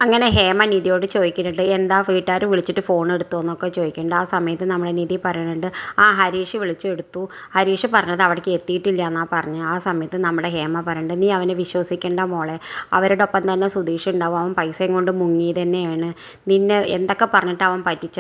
അങ്ങനെ ഹേമ നിധിയോട് ചോദിക്കുന്നുണ്ട്, എന്താ വീട്ടുകാർ വിളിച്ചിട്ട് ഫോൺ എടുത്തോ എന്നൊക്കെ ചോദിക്കുന്നുണ്ട്. ആ സമയത്ത് നമ്മുടെ നിധി പറയുന്നുണ്ട്, ആ ഹരീഷ് വിളിച്ചെടുത്തു, ഹരീഷ് പറഞ്ഞത് അവിടേക്ക് എത്തിയിട്ടില്ല എന്നാണ് പറഞ്ഞത്. ആ സമയത്ത് നമ്മുടെ ഹേമ പറയുന്നുണ്ട്, നീ അവനെ വിശ്വസിക്കേണ്ട മോളെ, അവരുടെ ഒപ്പം തന്നെ സുധീഷ് ഉണ്ടാവും, അവൻ പൈസയും കൊണ്ട് മുങ്ങി തന്നെയാണ്. നിന്നെ എന്തൊക്കെ പറഞ്ഞിട്ട് അവൻ പറ്റിച്ച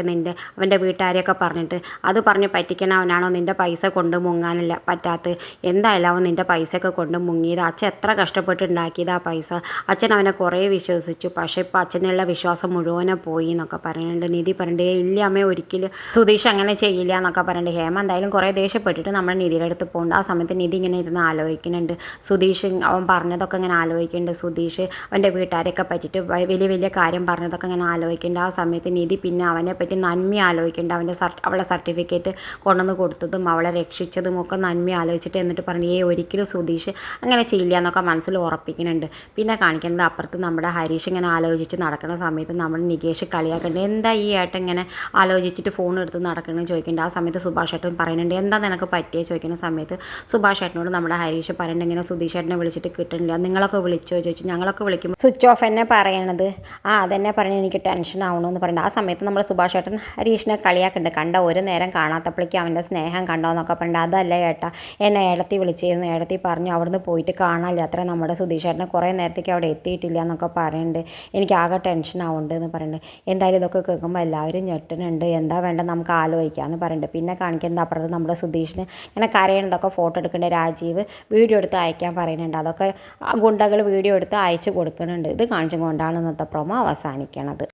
അവൻ്റെ വീട്ടുകാരെയൊക്കെ പറഞ്ഞിട്ട് അത് പറഞ്ഞ് പറ്റിക്കണ അവനാണോ നിൻ്റെ പൈസ കൊണ്ട് മുങ്ങാനില്ല പറ്റാത്തത്? എന്തായാലും അവൻ നിൻ്റെ പൈസയൊക്കെ കൊണ്ട് മുങ്ങിയത്. അച്ഛൻ എത്ര കഷ്ടപ്പെട്ട് ഉണ്ടാക്കിയത് ആ പൈസ. അച്ഛൻ അവനെ കുറേ വിശ്വസിച്ചു, പക്ഷേ ഇപ്പം അച്ഛനുള്ള വിശ്വാസം മുഴുവനെ പോയി എന്നൊക്കെ പറയുന്നുണ്ട്. നിധി പറഞ്ഞിട്ട്, ഇല്ല അമ്മേ, ഒരിക്കലും സുധീഷ് അങ്ങനെ ചെയ്യില്ല എന്നൊക്കെ പറയുന്നുണ്ട്. ഹേമ എന്തായാലും കുറേ ദേഷ്യപ്പെട്ടിട്ട് നമ്മൾ നിധിയുടെ അടുത്ത് പോകുന്നുണ്ട്. ആ സമയത്ത് നിധി ഇങ്ങനെ ഇരുന്ന് ആലോചിക്കുന്നുണ്ട്. സുധീഷ് അവൻ പറഞ്ഞതൊക്കെ ഇങ്ങനെ ആലോചിക്കുന്നുണ്ട്. സുധീഷ് അവൻ്റെ വീട്ടുകാരെയൊക്കെ പറ്റിയിട്ട് വലിയ വലിയ കാര്യം പറഞ്ഞതൊക്കെ ഇങ്ങനെ ആലോചിക്കുന്നുണ്ട്. ആ സമയത്ത് നിധി പിന്നെ അവനെ പറ്റി നന്മ ആലോചിക്കുന്നുണ്ട്. അവളെ സർട്ടിഫിക്കറ്റ് കൊണ്ടുവന്ന് കൊടുത്തതും അവളെ രക്ഷിച്ചതും ഒക്കെ നന്മ ആലോചിച്ചിട്ട് എന്നിട്ട് പറഞ്ഞു, ഒരിക്കലും സുധീഷ് അങ്ങനെ ചെയ്യില്ല എന്നൊക്കെ മനസ്സിൽ ഉറപ്പിക്കുന്നുണ്ട്. പിന്നെ കാണിക്കുന്നത് അപ്പുറത്ത് നമ്മുടെ ഹരീഷ് ഇങ്ങനെ ആലോചിച്ച് നടക്കുന്ന സമയത്ത് നമ്മൾ നികേഷ് കളിയാക്കുന്നുണ്ട്, എന്താ ഈ ഏട്ടൻ ഇങ്ങനെ ആലോചിച്ചിട്ട് ഫോൺ എടുത്ത് നടക്കണമെന്ന് ചോദിക്കുന്നുണ്ട്. ആ സമയത്ത് സുഭാഷ് ഏട്ടൻ പറയുന്നുണ്ട്, എന്താ നിനക്ക് പറ്റിയ ചോദിക്കുന്ന സമയത്ത് സുഭാഷ് ഏട്ടനോട് നമ്മുടെ ഹരീഷ് പറയുന്നുണ്ട്, ഇങ്ങനെ സുധീഷ് ഏട്ടനെ വിളിച്ചിട്ട് കിട്ടുന്നില്ല, നിങ്ങളൊക്കെ വിളിച്ചോ ചോദിച്ചു. ഞങ്ങളൊക്കെ വിളിക്കുമ്പോൾ സ്വിച്ച് ഓഫ് എന്നെ പറയണത്. അതെന്നെ പറഞ്ഞ് എനിക്ക് ടെൻഷൻ ആവണമെന്ന് പറയുന്നുണ്ട്. ആ സമയത്ത് നമ്മൾ സുഭാഷ് ഏട്ടൻ ഹരീഷിനെ കളിയാക്കുന്നുണ്ട്, കണ്ട ഒരു നേരം കാണാത്തപ്പോഴേക്കും അവൻ്റെ സ്നേഹം കണ്ടോ എന്നൊക്കെ പറയുന്നുണ്ട്. അതല്ല ഏട്ടാ, എന്നെ ഏടത്തി വിളിച്ചിരുന്നു, ഏടത്തി പറഞ്ഞു അവിടുന്ന് പോയിട്ട് കാണാനില്ല അത്ര നമ്മുടെ സുധീഷ് ഏട്ടനെ കുറേ നേരത്തേക്ക് അവിടെ എത്തിയിട്ടില്ല എന്നൊക്കെ പറയുന്നുണ്ട്. എനിക്ക് ആകെ ടെൻഷൻ ആവുന്നുണ്ട് എന്ന് പറയുന്നുണ്ട്. എന്തായാലും ഇതൊക്കെ കേൾക്കുമ്പോൾ എല്ലാവരും ഞെട്ടുന്നുണ്ട്. എന്താ വേണ്ട നമുക്ക് ആലോചിക്കാമെന്ന് പറയുന്നുണ്ട്. പിന്നെ കാണിക്കുന്നത് അപ്പുറത്ത് നമ്മുടെ സുധീഷിന് ഇങ്ങനെ കരയണതൊക്കെ ഫോട്ടോ എടുക്കേണ്ട രാജീവ് വീഡിയോ എടുത്ത് അയക്കാൻ പറയുന്നുണ്ട്. അതൊക്കെ ഗുണ്ടകൾ വീഡിയോ എടുത്ത് അയച്ചു കൊടുക്കുന്നുണ്ട്. ഇത് കാണിച്ചുകൊണ്ടാണ് ഇന്നത്തെ പ്രൊമോ അവസാനിക്കണത്.